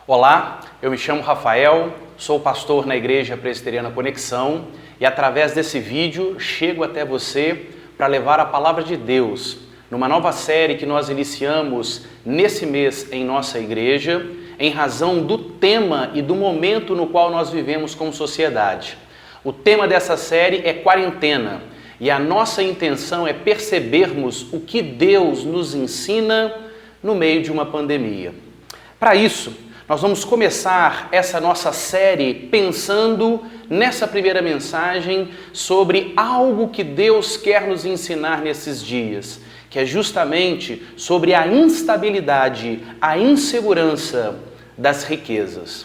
Olá, eu me chamo Rafael, sou pastor na Igreja Presbiteriana Conexão e através desse vídeo chego até você para levar a palavra de Deus numa nova série que nós iniciamos nesse mês em nossa igreja, em razão do tema e do momento no qual nós vivemos como sociedade. O tema dessa série é quarentena e a nossa intenção é percebermos o que Deus nos ensina no meio de uma pandemia. Para isso, nós vamos começar essa nossa série pensando nessa primeira mensagem sobre algo que Deus quer nos ensinar nesses dias, que é justamente sobre a instabilidade, a insegurança das riquezas.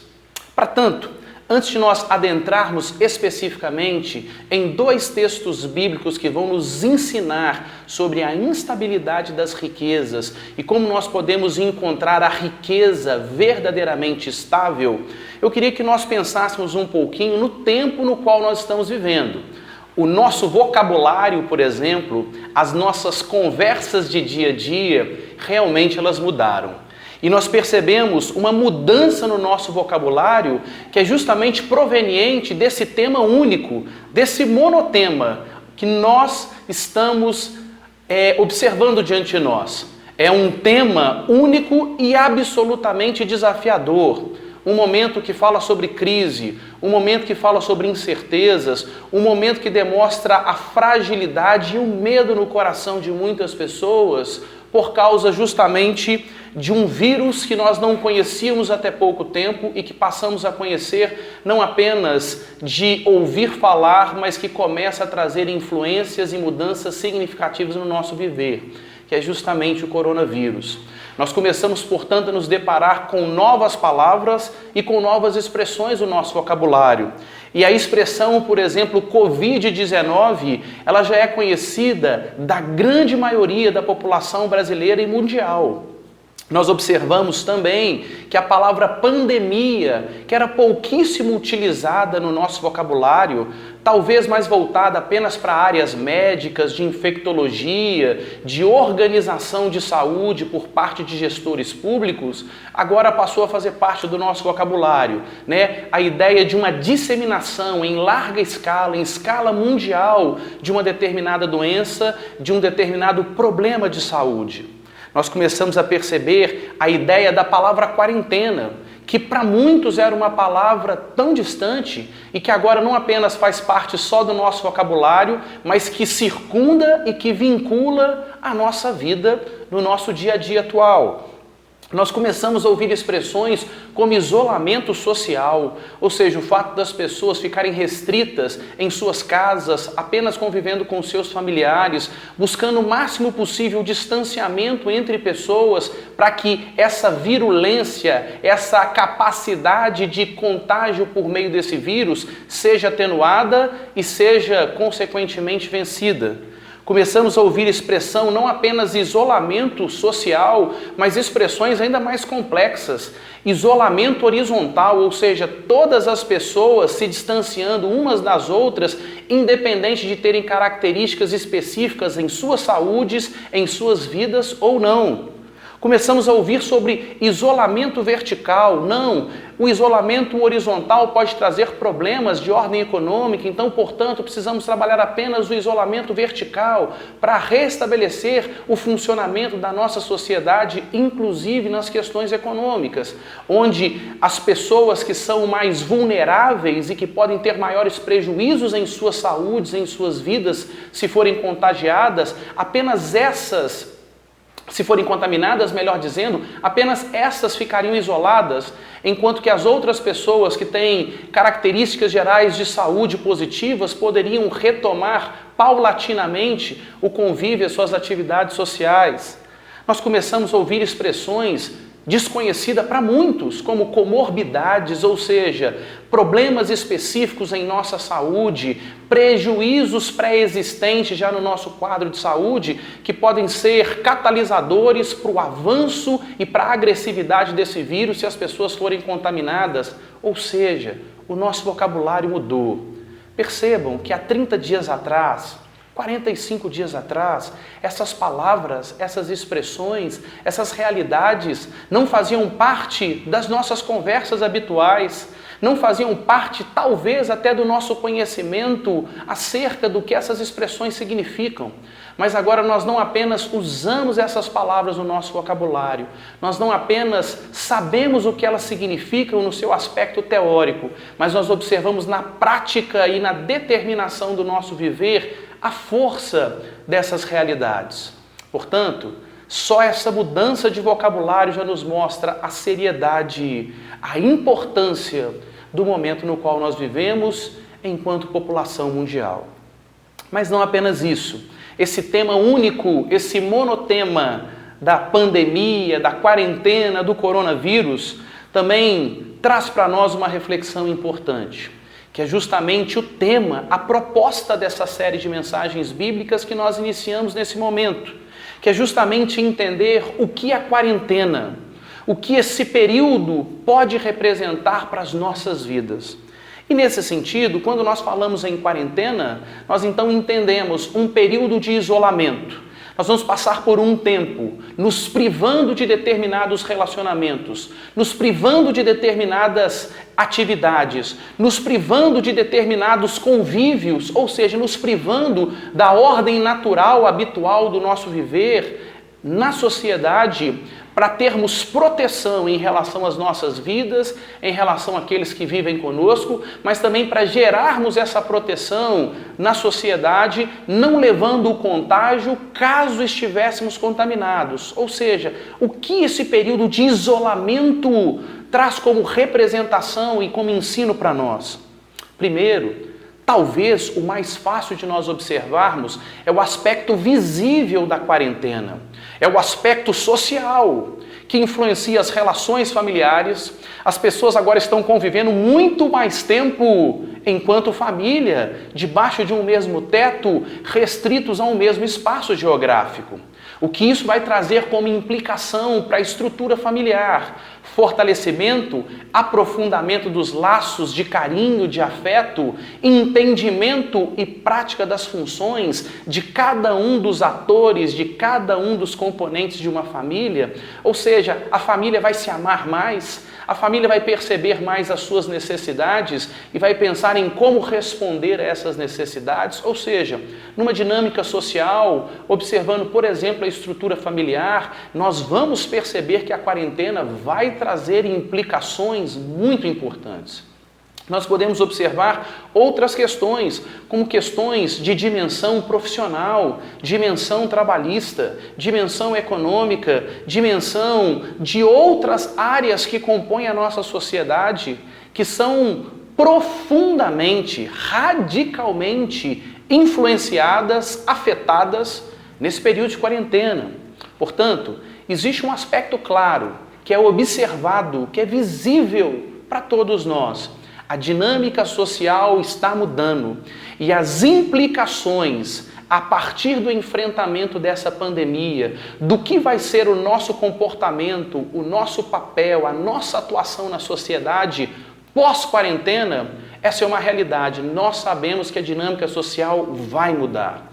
Para tanto, antes de nós adentrarmos especificamente em dois textos bíblicos que vão nos ensinar sobre a instabilidade das riquezas e como nós podemos encontrar a riqueza verdadeiramente estável, eu queria que nós pensássemos um pouquinho no tempo no qual nós estamos vivendo. O nosso vocabulário, por exemplo, as nossas conversas de dia a dia, realmente elas mudaram. E nós percebemos uma mudança no nosso vocabulário que é justamente proveniente desse tema único, desse monotema que nós estamos observando diante de nós. É um tema único e absolutamente desafiador. Um momento que fala sobre crise, um momento que fala sobre incertezas, um momento que demonstra a fragilidade e o medo no coração de muitas pessoas por causa justamente de um vírus que nós não conhecíamos até pouco tempo e que passamos a conhecer não apenas de ouvir falar, mas que começa a trazer influências e mudanças significativas no nosso viver, que é justamente o coronavírus. Nós começamos, portanto, a nos deparar com novas palavras e com novas expressões do nosso vocabulário. E a expressão, por exemplo, Covid-19, ela já é conhecida da grande maioria da população brasileira e mundial. Nós observamos também que a palavra pandemia, que era pouquíssimo utilizada no nosso vocabulário, talvez mais voltada apenas para áreas médicas, de infectologia, de organização de saúde por parte de gestores públicos, agora passou a fazer parte do nosso vocabulário, né? A ideia de uma disseminação em larga escala, em escala mundial, de uma determinada doença, de um determinado problema de saúde. Nós começamos a perceber a ideia da palavra quarentena, que para muitos era uma palavra tão distante e que agora não apenas faz parte só do nosso vocabulário, mas que circunda e que vincula a nossa vida no nosso dia a dia atual. Nós começamos a ouvir expressões como isolamento social, ou seja, o fato das pessoas ficarem restritas em suas casas, apenas convivendo com seus familiares, buscando o máximo possível o distanciamento entre pessoas para que essa virulência, essa capacidade de contágio por meio desse vírus seja atenuada e seja consequentemente vencida. Começamos a ouvir expressão não apenas isolamento social, mas expressões ainda mais complexas. Isolamento horizontal, ou seja, todas as pessoas se distanciando umas das outras, independente de terem características específicas em suas saúdes, em suas vidas ou não. Começamos a ouvir sobre isolamento vertical. Não, o isolamento horizontal pode trazer problemas de ordem econômica, então, portanto, precisamos trabalhar apenas o isolamento vertical para restabelecer o funcionamento da nossa sociedade, inclusive nas questões econômicas, onde as pessoas que são mais vulneráveis e que podem ter maiores prejuízos em suas saúdes, em suas vidas, se forem contagiadas, apenas essas se forem contaminadas, melhor dizendo, apenas essas ficariam isoladas, enquanto que as outras pessoas que têm características gerais de saúde positivas poderiam retomar paulatinamente o convívio e suas atividades sociais. Nós começamos a ouvir expressões desconhecidas para muitos, como comorbidades, ou seja, problemas específicos em nossa saúde, prejuízos pré-existentes já no nosso quadro de saúde, que podem ser catalisadores para o avanço e para a agressividade desse vírus se as pessoas forem contaminadas. Ou seja, o nosso vocabulário mudou. Percebam que há 30 dias atrás, 45 dias atrás, essas palavras, essas expressões, essas realidades não faziam parte das nossas conversas habituais, não faziam parte, talvez, até do nosso conhecimento acerca do que essas expressões significam. Mas agora nós não apenas usamos essas palavras no nosso vocabulário, nós não apenas sabemos o que elas significam no seu aspecto teórico, mas nós observamos na prática e na determinação do nosso viver a força dessas realidades. Portanto, só essa mudança de vocabulário já nos mostra a seriedade, a importância do momento no qual nós vivemos enquanto população mundial. Mas não apenas isso. Esse tema único, esse monotema da pandemia, da quarentena, do coronavírus, também traz para nós uma reflexão importante, que é justamente o tema, a proposta dessa série de mensagens bíblicas que nós iniciamos nesse momento, que é justamente entender o que a quarentena, o que esse período pode representar para as nossas vidas. E nesse sentido, quando nós falamos em quarentena, nós então entendemos um período de isolamento. Nós vamos passar por um tempo nos privando de determinados relacionamentos, nos privando de determinadas atividades, nos privando de determinados convívios, ou seja, nos privando da ordem natural, habitual do nosso viver na sociedade, para termos proteção em relação às nossas vidas, em relação àqueles que vivem conosco, mas também para gerarmos essa proteção na sociedade, não levando o contágio caso estivéssemos contaminados. Ou seja, o que esse período de isolamento traz como representação e como ensino para nós? Primeiro, talvez o mais fácil de nós observarmos é o aspecto visível da quarentena. É o aspecto social que influencia as relações familiares. As pessoas agora estão convivendo muito mais tempo enquanto família, debaixo de um mesmo teto, restritos a um mesmo espaço geográfico. O que isso vai trazer como implicação para a estrutura familiar? Fortalecimento, aprofundamento dos laços de carinho, de afeto, entendimento e prática das funções de cada um dos atores, de cada um dos componentes de uma família. Ou seja, a família vai se amar mais, a família vai perceber mais as suas necessidades e vai pensar em como responder a essas necessidades. Ou seja, numa dinâmica social, observando, por exemplo, a estrutura familiar, nós vamos perceber que a quarentena vai trazer implicações muito importantes. Nós podemos observar outras questões, como questões de dimensão profissional, dimensão trabalhista, dimensão econômica, dimensão de outras áreas que compõem a nossa sociedade, que são profundamente, radicalmente influenciadas, afetadas nesse período de quarentena. Portanto, existe um aspecto claro, que é observado, que é visível para todos nós. A dinâmica social está mudando e as implicações a partir do enfrentamento dessa pandemia, do que vai ser o nosso comportamento, o nosso papel, a nossa atuação na sociedade pós-quarentena, essa é uma realidade. Nós sabemos que a dinâmica social vai mudar.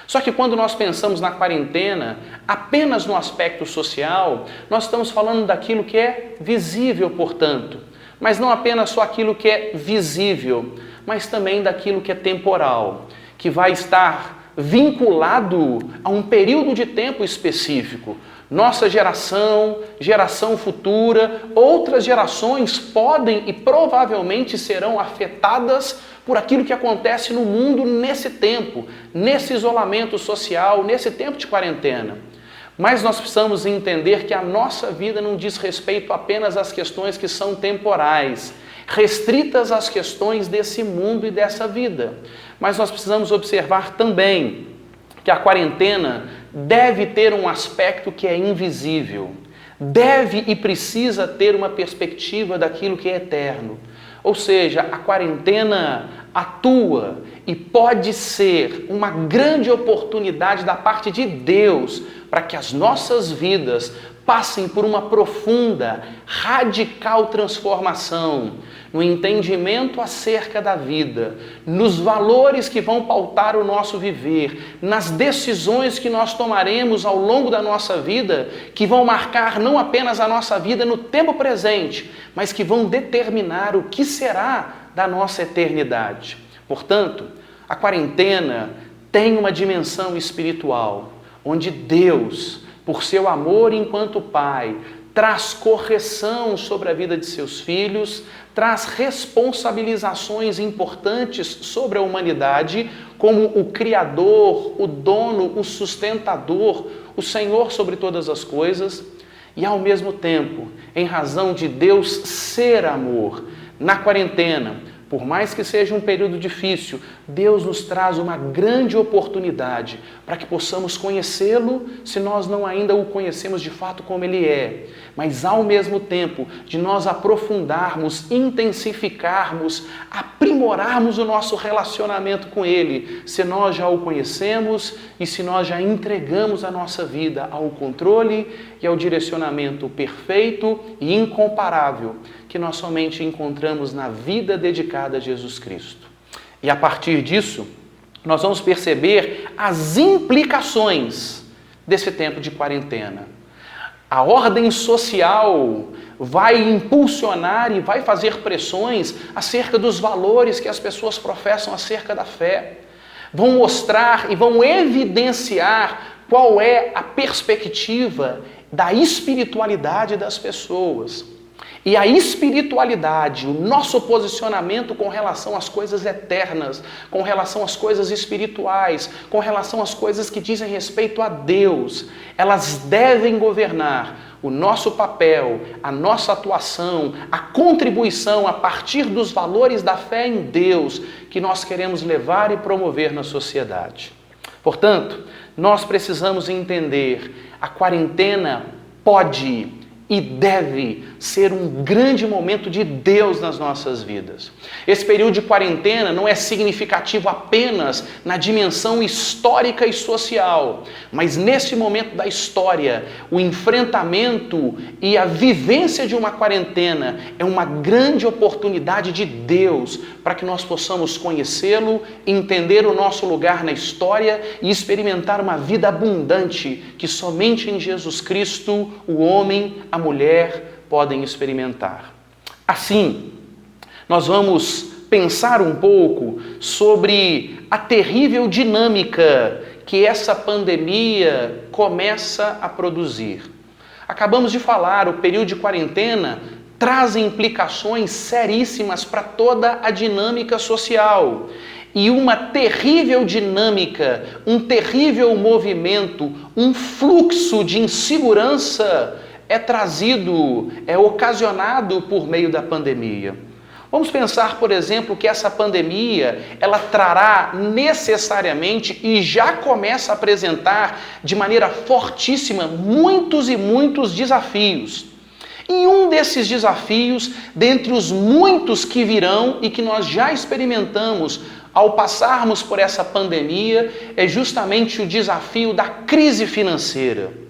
Só que quando nós pensamos na quarentena, apenas no aspecto social, nós estamos falando daquilo que é visível, portanto. Mas não apenas só aquilo que é visível, mas também daquilo que é temporal, que vai estar vinculado a um período de tempo específico. Nossa geração, geração futura, outras gerações podem e provavelmente serão afetadas por aquilo que acontece no mundo nesse tempo, nesse isolamento social, nesse tempo de quarentena. Mas nós precisamos entender que a nossa vida não diz respeito apenas às questões que são temporais, restritas às questões desse mundo e dessa vida. Mas nós precisamos observar também que a quarentena deve ter um aspecto que é invisível, deve e precisa ter uma perspectiva daquilo que é eterno. Ou seja, a quarentena atua e pode ser uma grande oportunidade da parte de Deus para que as nossas vidas passem por uma profunda, radical transformação no entendimento acerca da vida, nos valores que vão pautar o nosso viver, nas decisões que nós tomaremos ao longo da nossa vida, que vão marcar não apenas a nossa vida no tempo presente, mas que vão determinar o que será da nossa eternidade. Portanto, a quarentena tem uma dimensão espiritual, onde Deus, por seu amor enquanto Pai, traz correção sobre a vida de seus filhos, traz responsabilizações importantes sobre a humanidade, como o Criador, o dono, o sustentador, o Senhor sobre todas as coisas, e ao mesmo tempo, em razão de Deus ser amor, na quarentena, por mais que seja um período difícil, Deus nos traz uma grande oportunidade para que possamos conhecê-lo, se nós não ainda o conhecemos de fato como ele é. Mas ao mesmo tempo de nós aprofundarmos, intensificarmos, aprimorarmos o nosso relacionamento com ele, se nós já o conhecemos e se nós já entregamos a nossa vida ao controle e ao direcionamento perfeito e incomparável que nós somente encontramos na vida dedicada a Jesus Cristo. E a partir disso, nós vamos perceber as implicações desse tempo de quarentena. A ordem social vai impulsionar e vai fazer pressões acerca dos valores que as pessoas professam acerca da fé. Vão mostrar e vão evidenciar qual é a perspectiva da espiritualidade das pessoas. E a espiritualidade, o nosso posicionamento com relação às coisas eternas, com relação às coisas espirituais, com relação às coisas que dizem respeito a Deus, elas devem governar o nosso papel, a nossa atuação, a contribuição a partir dos valores da fé em Deus que nós queremos levar e promover na sociedade. Portanto, nós precisamos entender, a quarentena pode e deve ser um grande momento de Deus nas nossas vidas. Esse período de quarentena não é significativo apenas na dimensão histórica e social, mas nesse momento da história, o enfrentamento e a vivência de uma quarentena é uma grande oportunidade de Deus para que nós possamos conhecê-lo, entender o nosso lugar na história e experimentar uma vida abundante que somente em Jesus Cristo, o homem, a mulher podem experimentar. Assim, nós vamos pensar um pouco sobre a terrível dinâmica que essa pandemia começa a produzir. Acabamos de falar, o período de quarentena traz implicações seríssimas para toda a dinâmica social. E uma terrível dinâmica, um terrível movimento, um fluxo de insegurança é trazido, é ocasionado por meio da pandemia. Vamos pensar, por exemplo, que essa pandemia, ela trará necessariamente e já começa a apresentar de maneira fortíssima muitos e muitos desafios. E um desses desafios, dentre os muitos que virão e que nós já experimentamos ao passarmos por essa pandemia, é justamente o desafio da crise financeira.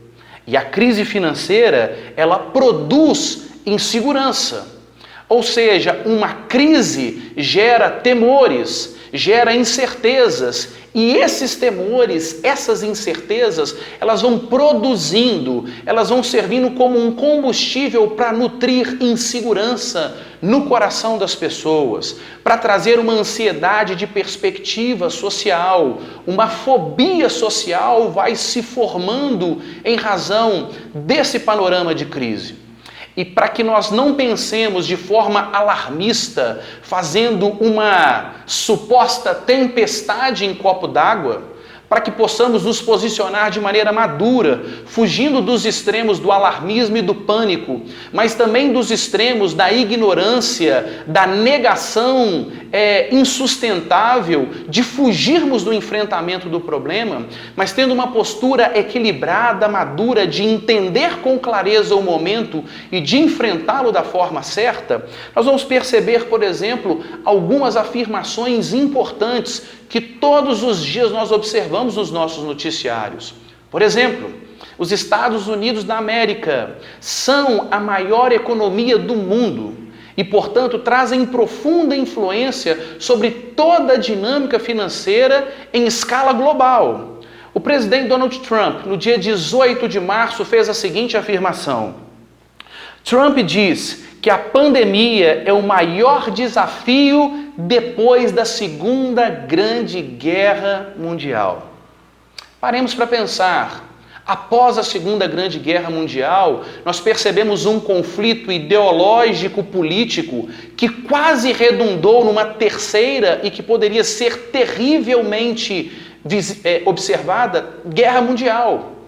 E a crise financeira, ela produz insegurança. Ou seja, uma crise gera temores, gera incertezas. E esses temores, essas incertezas, elas vão produzindo, elas vão servindo como um combustível para nutrir insegurança no coração das pessoas, para trazer uma ansiedade de perspectiva social, uma fobia social vai se formando em razão desse panorama de crise. E para que nós não pensemos de forma alarmista, fazendo uma suposta tempestade em copo d'água, para que possamos nos posicionar de maneira madura, fugindo dos extremos do alarmismo e do pânico, mas também dos extremos da ignorância, da negação insustentável, de fugirmos do enfrentamento do problema, mas tendo uma postura equilibrada, madura, de entender com clareza o momento e de enfrentá-lo da forma certa. Nós vamos perceber, por exemplo, algumas afirmações importantes que todos os dias nós observamos nos nossos noticiários. Por exemplo, Os Estados Unidos da América são a maior economia do mundo e, portanto, trazem profunda influência sobre toda a dinâmica financeira em escala global. O presidente Donald Trump, no dia 18 de março, fez a seguinte afirmação. Trump diz que a pandemia é o maior desafio depois da Segunda Grande Guerra Mundial. Paremos para pensar. Após a Segunda Grande Guerra Mundial, nós percebemos um conflito ideológico-político que quase redundou numa terceira e que poderia ser terrivelmente observada, Guerra Mundial.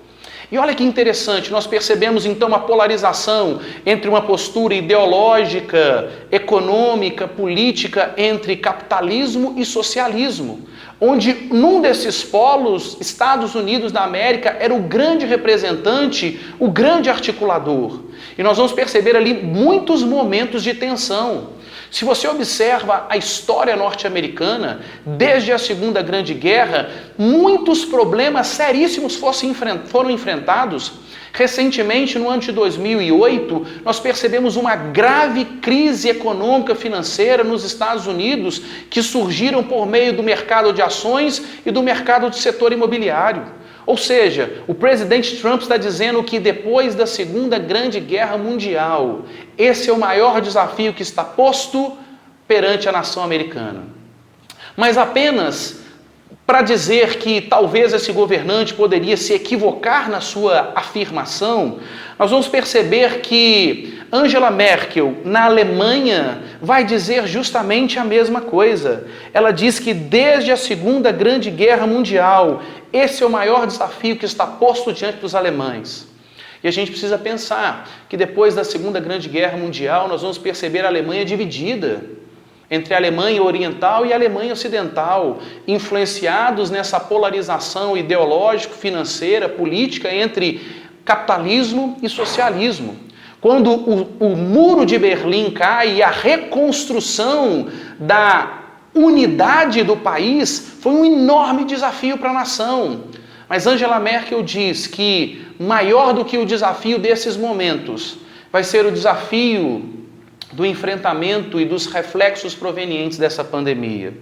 E olha que interessante, nós percebemos então uma polarização entre uma postura ideológica, econômica, política, entre capitalismo e socialismo, onde num desses polos, Estados Unidos da América era o grande representante, o grande articulador. E nós vamos perceber ali muitos momentos de tensão. Se você observa a história norte-americana, desde a Segunda Grande Guerra, muitos problemas seríssimos foram enfrentados. Recentemente, no ano de 2008, nós percebemos uma grave crise econômica financeira nos Estados Unidos que surgiram por meio do mercado de ações e do mercado do setor imobiliário. Ou seja, o presidente Trump está dizendo que depois da Segunda Grande Guerra Mundial, esse é o maior desafio que está posto perante a nação americana. Mas apenas para dizer que talvez esse governante poderia se equivocar na sua afirmação, nós vamos perceber que Angela Merkel, na Alemanha, vai dizer justamente a mesma coisa. Ela diz que desde a Segunda Grande Guerra Mundial, esse é o maior desafio que está posto diante dos alemães. E a gente precisa pensar que depois da Segunda Grande Guerra Mundial, nós vamos perceber a Alemanha dividida entre a Alemanha Oriental e a Alemanha Ocidental, influenciados nessa polarização ideológico-financeira, política entre capitalismo e socialismo. Quando o muro de Berlim cai e a reconstrução da unidade do país foi um enorme desafio para a nação. Mas Angela Merkel diz que maior do que o desafio desses momentos vai ser o desafio do enfrentamento e dos reflexos provenientes dessa pandemia.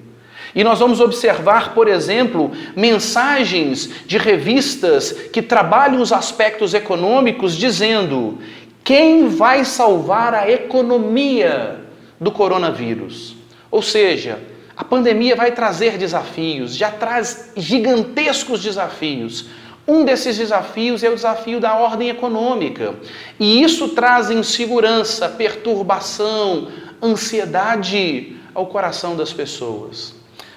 E nós vamos observar, por exemplo, mensagens de revistas que trabalham os aspectos econômicos dizendo: quem vai salvar a economia do coronavírus? Ou seja, a pandemia vai trazer desafios, já traz gigantescos desafios. Um desses desafios é o desafio da ordem econômica. E isso traz insegurança, perturbação, ansiedade ao coração das pessoas.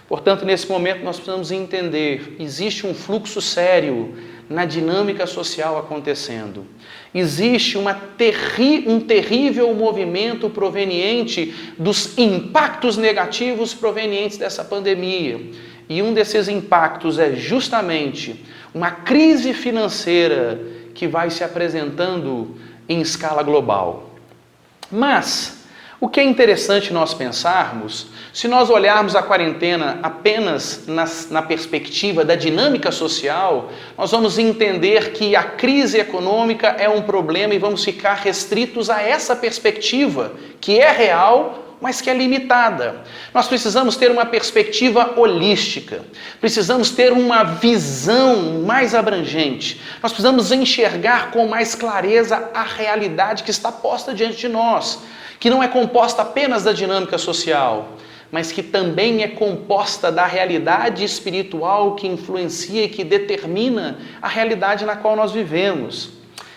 Portanto, nesse momento nós precisamos entender, existe um fluxo sério na dinâmica social acontecendo. Existe um terrível movimento proveniente dos impactos negativos provenientes dessa pandemia. E um desses impactos é justamente uma crise financeira que vai se apresentando em escala global. Mas o que é interessante nós pensarmos, se nós olharmos a quarentena apenas na perspectiva da dinâmica social, nós vamos entender que a crise econômica é um problema e vamos ficar restritos a essa perspectiva, que é real, mas que é limitada. Nós precisamos ter uma perspectiva holística, precisamos ter uma visão mais abrangente, nós precisamos enxergar com mais clareza a realidade que está posta diante de nós, que não é composta apenas da dinâmica social, mas que também é composta da realidade espiritual que influencia e que determina a realidade na qual nós vivemos.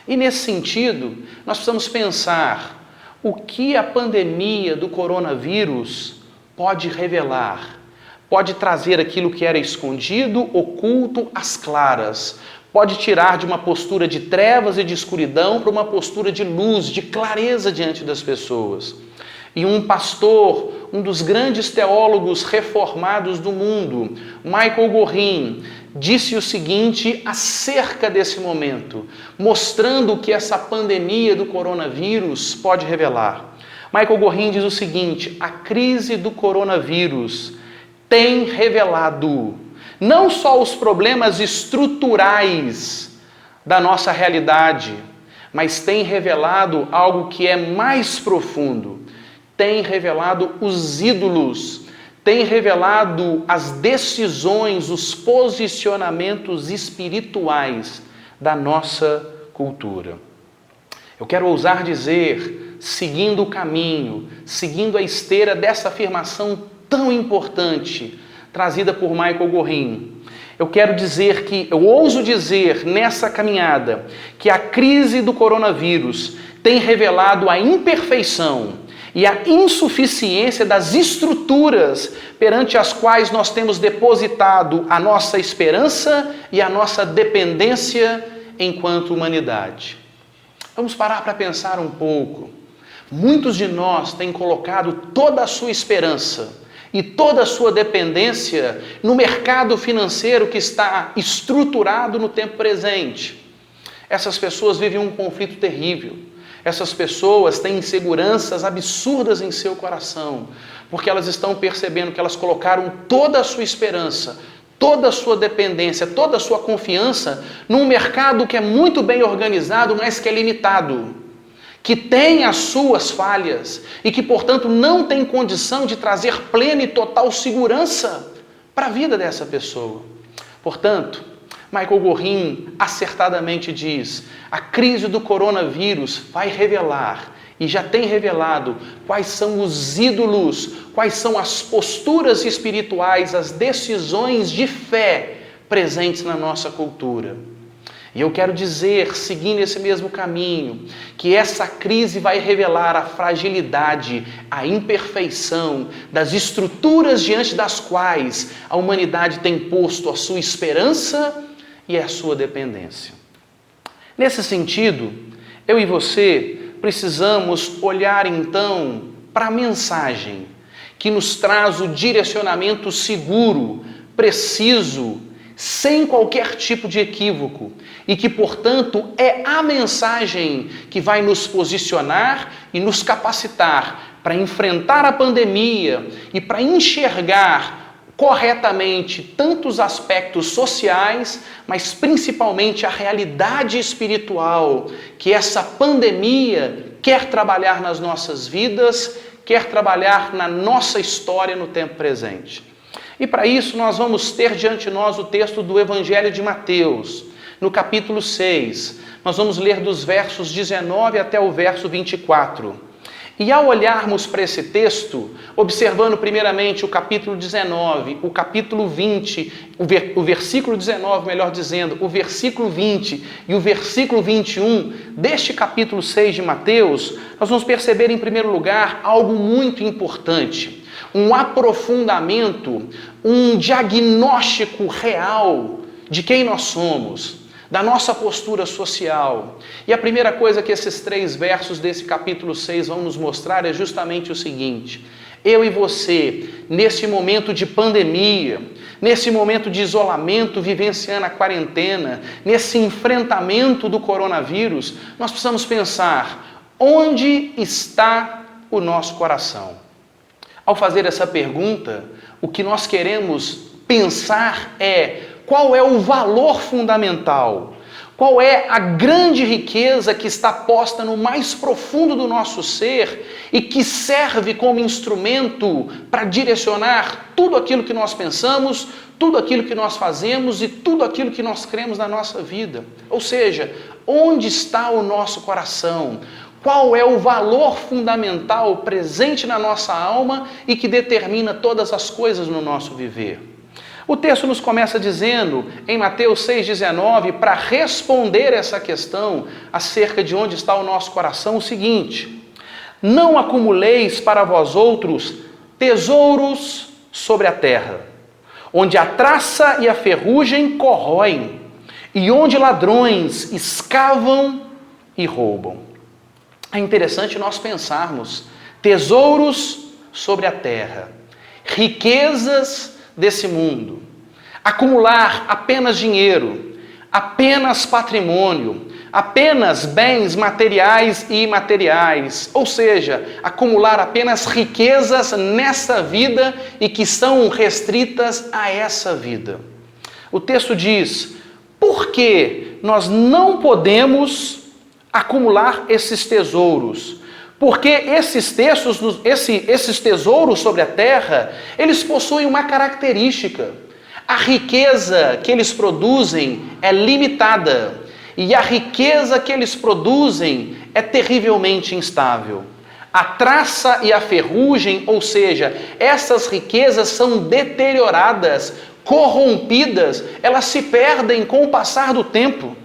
E nesse sentido, nós precisamos pensar o que a pandemia do coronavírus pode revelar, pode trazer aquilo que era escondido, oculto, às claras, pode tirar de uma postura de trevas e de escuridão para uma postura de luz, de clareza diante das pessoas. E um pastor, um dos grandes teólogos reformados do mundo, Michael Gorin, disse o seguinte acerca desse momento, mostrando o que essa pandemia do coronavírus pode revelar. Michael Gorin diz o seguinte: a crise do coronavírus tem revelado não só os problemas estruturais da nossa realidade, mas tem revelado algo que é mais profundo. Tem revelado os ídolos, tem revelado as decisões, os posicionamentos espirituais da nossa cultura. Eu quero ousar dizer, seguindo o caminho, seguindo a esteira dessa afirmação tão importante, trazida por Michael Gorin, eu ouso dizer nessa caminhada que a crise do coronavírus tem revelado a imperfeição e a insuficiência das estruturas perante as quais nós temos depositado a nossa esperança e a nossa dependência enquanto humanidade. Vamos parar para pensar um pouco. Muitos de nós têm colocado toda a sua esperança e toda a sua dependência no mercado financeiro que está estruturado no tempo presente. Essas pessoas vivem um conflito terrível. Essas pessoas têm inseguranças absurdas em seu coração, porque elas estão percebendo que elas colocaram toda a sua esperança, toda a sua dependência, toda a sua confiança num mercado que é muito bem organizado, mas que é limitado, que tem as suas falhas e que, portanto, não tem condição de trazer plena e total segurança para a vida dessa pessoa. Portanto, Michael Gorin acertadamente diz: a crise do coronavírus vai revelar, e já tem revelado, quais são os ídolos, quais são as posturas espirituais, as decisões de fé presentes na nossa cultura. E eu quero dizer, seguindo esse mesmo caminho, que essa crise vai revelar a fragilidade, a imperfeição das estruturas diante das quais a humanidade tem posto a sua esperança e a sua dependência. Nesse sentido, eu e você precisamos olhar então para a mensagem que nos traz o direcionamento seguro, preciso, sem qualquer tipo de equívoco, e que, portanto, é a mensagem que vai nos posicionar e nos capacitar para enfrentar a pandemia e para enxergar corretamente tantos aspectos sociais, mas principalmente a realidade espiritual que essa pandemia quer trabalhar nas nossas vidas, quer trabalhar na nossa história no tempo presente. E para isso nós vamos ter diante de nós o texto do Evangelho de Mateus, no capítulo 6. Nós vamos ler dos versos 19 até o verso 24. E ao olharmos para esse texto, observando primeiramente o capítulo 19, o capítulo 20, o versículo 19, melhor dizendo, o versículo 20 e o versículo 21 deste capítulo 6 de Mateus, nós vamos perceber em primeiro lugar algo muito importante. Um aprofundamento, um diagnóstico real de quem nós somos, da nossa postura social. E a primeira coisa que esses 3 versos desse capítulo 6 vão nos mostrar é justamente o seguinte: eu e você, nesse momento de pandemia, nesse momento de isolamento, vivenciando a quarentena, nesse enfrentamento do coronavírus, nós precisamos pensar: onde está o nosso coração? Ao fazer essa pergunta, o que nós queremos pensar é: qual é o valor fundamental? Qual é a grande riqueza que está posta no mais profundo do nosso ser e que serve como instrumento para direcionar tudo aquilo que nós pensamos, tudo aquilo que nós fazemos e tudo aquilo que nós cremos na nossa vida? Ou seja, onde está o nosso coração? Qual é o valor fundamental presente na nossa alma e que determina todas as coisas no nosso viver? O texto nos começa dizendo, em Mateus 6,19, para responder essa questão acerca de onde está o nosso coração, o seguinte: não acumuleis para vós outros tesouros sobre a terra, onde a traça e a ferrugem corroem, e onde ladrões escavam e roubam. É interessante nós pensarmos: tesouros sobre a terra, riquezas desse mundo, acumular apenas dinheiro, apenas patrimônio, apenas bens materiais e imateriais, ou seja, acumular apenas riquezas nessa vida e que são restritas a essa vida. O texto diz: por que nós não podemos acumular esses tesouros? Porque esses tesouros sobre a terra, eles possuem uma característica. A riqueza que eles produzem é limitada. E a riqueza que eles produzem é terrivelmente instável. A traça e a ferrugem, ou seja, essas riquezas são deterioradas, corrompidas, elas se perdem com o passar do tempo.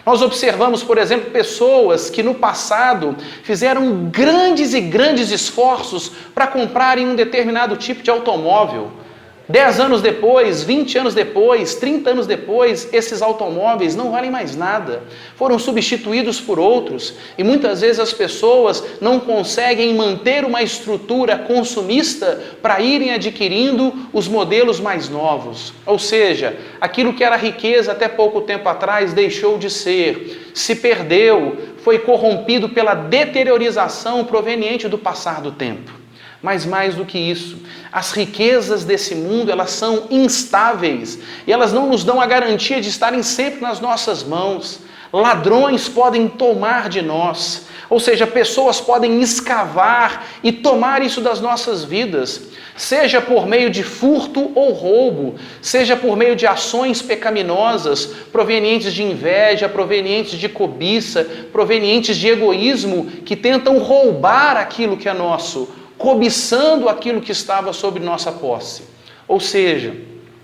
Nós observamos, por exemplo, pessoas que no passado fizeram grandes e grandes esforços para comprarem um determinado tipo de automóvel. 10 anos depois, 20 anos depois, 30 anos depois, esses automóveis não valem mais nada. Foram substituídos por outros e muitas vezes as pessoas não conseguem manter uma estrutura consumista para irem adquirindo os modelos mais novos. Ou seja, aquilo que era riqueza até pouco tempo atrás deixou de ser, se perdeu, foi corrompido pela deteriorização proveniente do passar do tempo. Mas mais do que isso, as riquezas desse mundo, elas são instáveis e elas não nos dão a garantia de estarem sempre nas nossas mãos. Ladrões podem tomar de nós, ou seja, pessoas podem escavar e tomar isso das nossas vidas, seja por meio de furto ou roubo, seja por meio de ações pecaminosas, provenientes de inveja, provenientes de cobiça, provenientes de egoísmo, que tentam roubar aquilo que é nosso, cobiçando aquilo que estava sob nossa posse. Ou seja,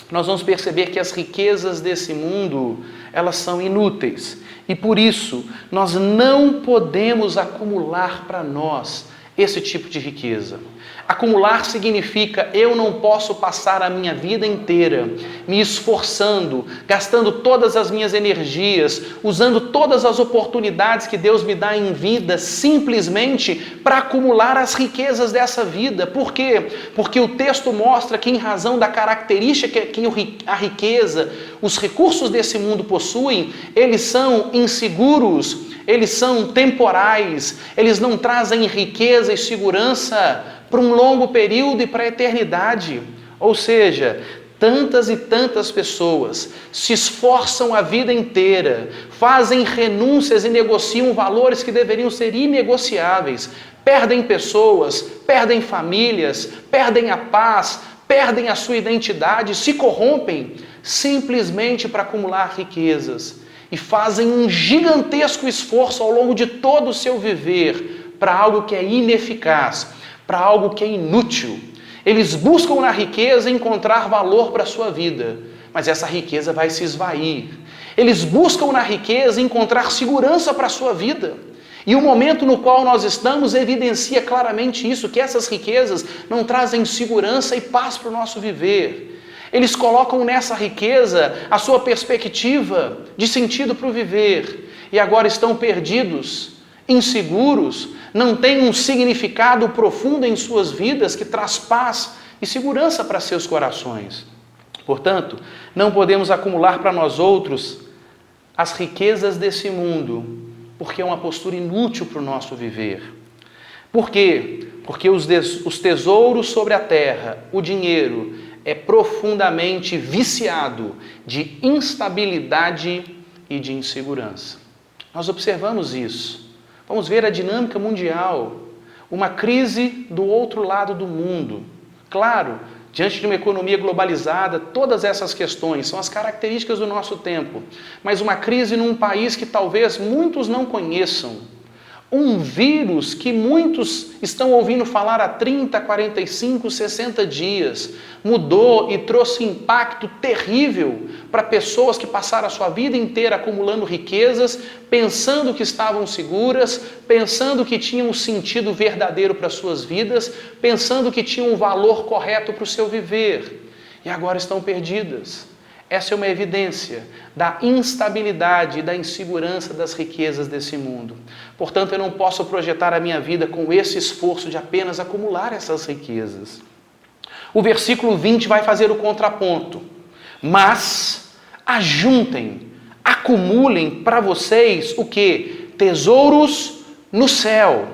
nós vamos perceber que as riquezas desse mundo, elas são inúteis. E por isso, nós não podemos acumular para nós esse tipo de riqueza. Acumular significa eu não posso passar a minha vida inteira me esforçando, gastando todas as minhas energias, usando todas as oportunidades que Deus me dá em vida, simplesmente para acumular as riquezas dessa vida. Por quê? Porque o texto mostra que, em razão da característica que a riqueza, os recursos desse mundo possuem, eles são inseguros, eles são temporais, eles não trazem riqueza e segurança para um longo período e para a eternidade. Ou seja, tantas e tantas pessoas se esforçam a vida inteira, fazem renúncias e negociam valores que deveriam ser inegociáveis, perdem pessoas, perdem famílias, perdem a paz, perdem a sua identidade, se corrompem simplesmente para acumular riquezas e fazem um gigantesco esforço ao longo de todo o seu viver para algo que é ineficaz, para algo que é inútil. Eles buscam na riqueza encontrar valor para a sua vida, mas essa riqueza vai se esvair. Eles buscam na riqueza encontrar segurança para a sua vida. E o momento no qual nós estamos evidencia claramente isso, que essas riquezas não trazem segurança e paz para o nosso viver. Eles colocam nessa riqueza a sua perspectiva de sentido para o viver. E agora estão perdidos, inseguros, não têm um significado profundo em suas vidas que traz paz e segurança para seus corações. Portanto, não podemos acumular para nós outros as riquezas desse mundo, porque é uma postura inútil para o nosso viver. Por quê? Porque os tesouros sobre a terra, o dinheiro, é profundamente viciado de instabilidade e de insegurança. Nós observamos isso. Vamos ver a dinâmica mundial, uma crise do outro lado do mundo. Claro, diante de uma economia globalizada, todas essas questões são as características do nosso tempo, mas uma crise num país que talvez muitos não conheçam. Um vírus que muitos estão ouvindo falar há 30, 45, 60 dias, mudou e trouxe impacto terrível para pessoas que passaram a sua vida inteira acumulando riquezas, pensando que estavam seguras, pensando que tinham um sentido verdadeiro para suas vidas, pensando que tinham um valor correto para o seu viver. E agora estão perdidas. Essa é uma evidência da instabilidade e da insegurança das riquezas desse mundo. Portanto, eu não posso projetar a minha vida com esse esforço de apenas acumular essas riquezas. O versículo 20 vai fazer o contraponto. Mas ajuntem, acumulem para vocês o quê? Tesouros no céu,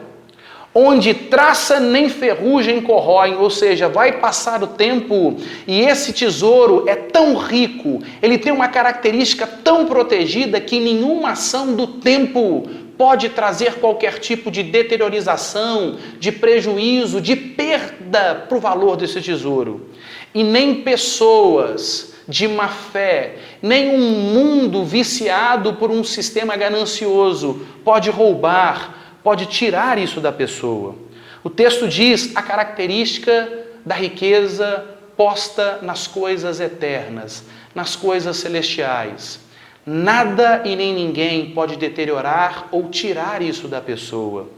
onde traça nem ferrugem corroem, ou seja, vai passar o tempo e esse tesouro é tão rico, ele tem uma característica tão protegida que nenhuma ação do tempo pode trazer qualquer tipo de deteriorização, de prejuízo, de perda para o valor desse tesouro. E nem pessoas de má fé, nem um mundo viciado por um sistema ganancioso pode roubar, pode tirar isso da pessoa. O texto diz a característica da riqueza posta nas coisas eternas, nas coisas celestiais. Nada e nem ninguém pode deteriorar ou tirar isso da pessoa.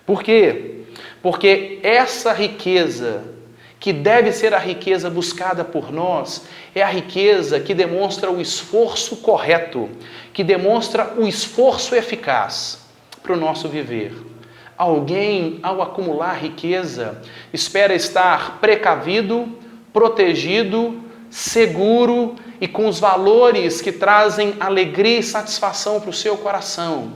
Por quê? Porque essa riqueza, que deve ser a riqueza buscada por nós, é a riqueza que demonstra o esforço correto, que demonstra o esforço eficaz para o nosso viver. Alguém, ao acumular riqueza, espera estar precavido, protegido, seguro e com os valores que trazem alegria e satisfação para o seu coração.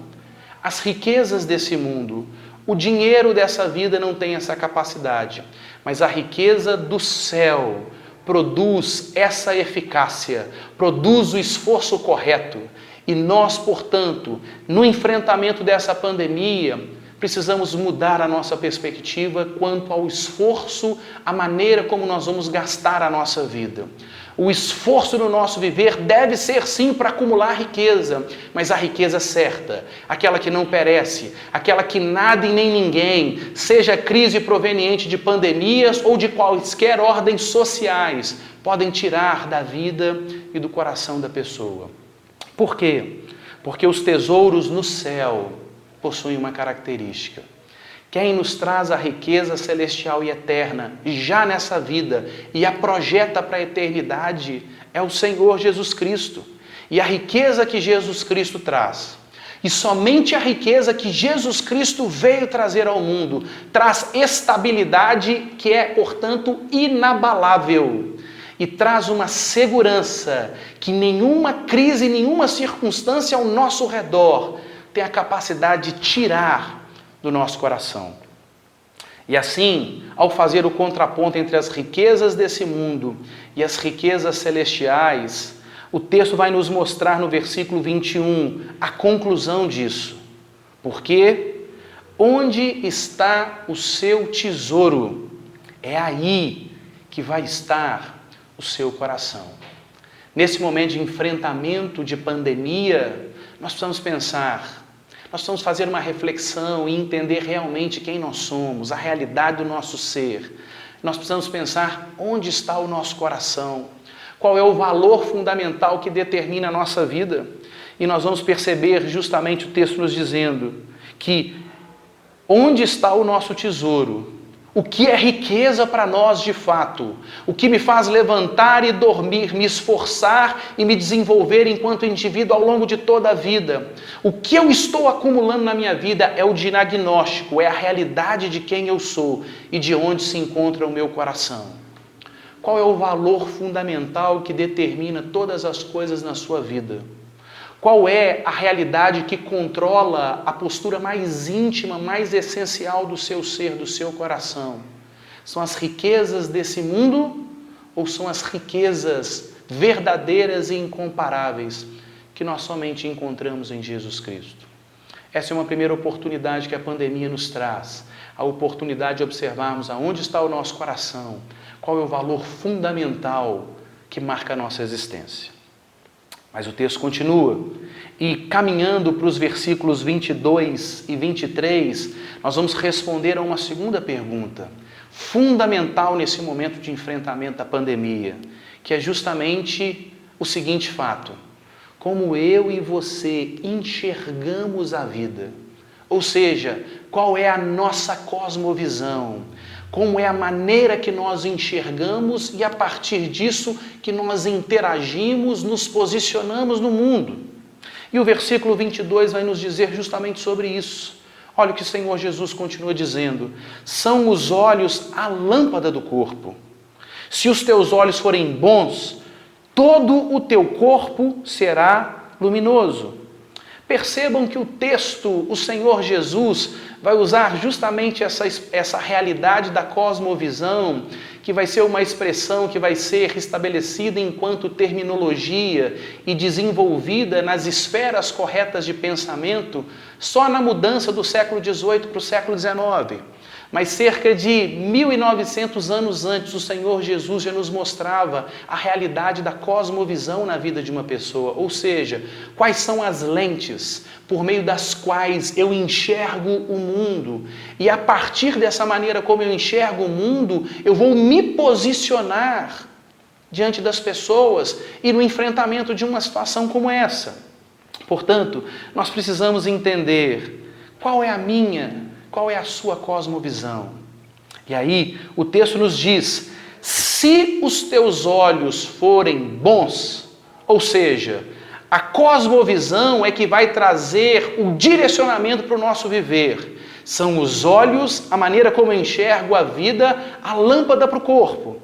As riquezas desse mundo, o dinheiro dessa vida não tem essa capacidade, mas a riqueza do céu produz essa eficácia, produz o esforço correto. E nós, portanto, no enfrentamento dessa pandemia, precisamos mudar a nossa perspectiva quanto ao esforço, a maneira como nós vamos gastar a nossa vida. O esforço no nosso viver deve ser sim para acumular riqueza, mas a riqueza certa, aquela que não perece, aquela que nada e nem ninguém, seja crise proveniente de pandemias ou de quaisquer ordens sociais, podem tirar da vida e do coração da pessoa. Por quê? Porque os tesouros no céu possuem uma característica. Quem nos traz a riqueza celestial e eterna já nessa vida e a projeta para a eternidade é o Senhor Jesus Cristo. E a riqueza que Jesus Cristo traz, e somente a riqueza que Jesus Cristo veio trazer ao mundo, traz estabilidade que é, portanto, inabalável. E traz uma segurança que nenhuma crise, nenhuma circunstância ao nosso redor tem a capacidade de tirar do nosso coração. E assim, ao fazer o contraponto entre as riquezas desse mundo e as riquezas celestiais, o texto vai nos mostrar no versículo 21 a conclusão disso. Porque onde está o seu tesouro, é aí que vai estar o seu coração. Nesse momento de enfrentamento de pandemia, nós precisamos pensar, nós precisamos fazer uma reflexão e entender realmente quem nós somos, a realidade do nosso ser. Nós precisamos pensar onde está o nosso coração, qual é o valor fundamental que determina a nossa vida. E nós vamos perceber justamente o texto nos dizendo que onde está o nosso tesouro, o que é riqueza para nós de fato, o que me faz levantar e dormir, me esforçar e me desenvolver enquanto indivíduo ao longo de toda a vida. O que eu estou acumulando na minha vida é o diagnóstico, é a realidade de quem eu sou e de onde se encontra o meu coração. Qual é o valor fundamental que determina todas as coisas na sua vida? Qual é a realidade que controla a postura mais íntima, mais essencial do seu ser, do seu coração? São as riquezas desse mundo ou são as riquezas verdadeiras e incomparáveis que nós somente encontramos em Jesus Cristo? Essa é uma primeira oportunidade que a pandemia nos traz, a oportunidade de observarmos aonde está o nosso coração, qual é o valor fundamental que marca a nossa existência. Mas o texto continua, e caminhando para os versículos 22 e 23, nós vamos responder a uma segunda pergunta, fundamental nesse momento de enfrentamento à pandemia, que é justamente o seguinte fato: como eu e você enxergamos a vida, ou seja, qual é a nossa cosmovisão, como é a maneira que nós enxergamos e a partir disso que nós interagimos, nos posicionamos no mundo. E o versículo 22 vai nos dizer justamente sobre isso. Olha o que o Senhor Jesus continua dizendo: são os olhos a lâmpada do corpo. Se os teus olhos forem bons, todo o teu corpo será luminoso. Percebam que o texto, o Senhor Jesus, vai usar justamente essa realidade da cosmovisão, que vai ser uma expressão que vai ser estabelecida enquanto terminologia e desenvolvida nas esferas corretas de pensamento, só na mudança do século XVIII para o século XIX. Mas cerca de 1900 anos antes, o Senhor Jesus já nos mostrava a realidade da cosmovisão na vida de uma pessoa. Ou seja, quais são as lentes por meio das quais eu enxergo o mundo. E a partir dessa maneira como eu enxergo o mundo, eu vou me posicionar diante das pessoas e no enfrentamento de uma situação como essa. Portanto, nós precisamos entender qual é a minha, qual é a sua cosmovisão? E aí, o texto nos diz, se os teus olhos forem bons, ou seja, a cosmovisão é que vai trazer o direcionamento para o nosso viver. São os olhos, a maneira como eu enxergo a vida, a lâmpada para o corpo.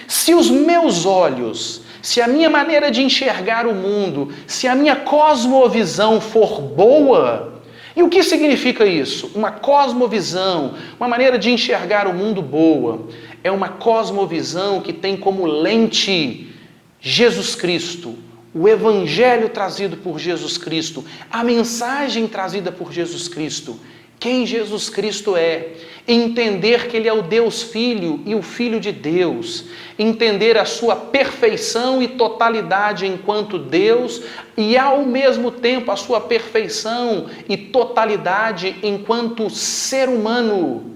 Se os meus olhos, se a minha maneira de enxergar o mundo, se a minha cosmovisão for boa, e o que significa isso? Uma cosmovisão, uma maneira de enxergar o mundo boa, é uma cosmovisão que tem como lente Jesus Cristo, o Evangelho trazido por Jesus Cristo, a mensagem trazida por Jesus Cristo, quem Jesus Cristo é, entender que Ele é o Deus Filho e o Filho de Deus, entender a sua perfeição e totalidade enquanto Deus e ao mesmo tempo a sua perfeição e totalidade enquanto ser humano.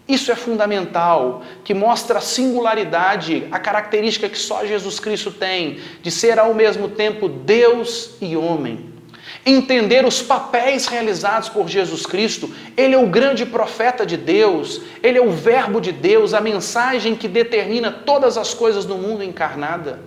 Isso é fundamental, que mostra a singularidade, a característica que só Jesus Cristo tem, de ser ao mesmo tempo Deus e homem. Entender os papéis realizados por Jesus Cristo, Ele é o grande profeta de Deus, Ele é o verbo de Deus, a mensagem que determina todas as coisas do mundo encarnada.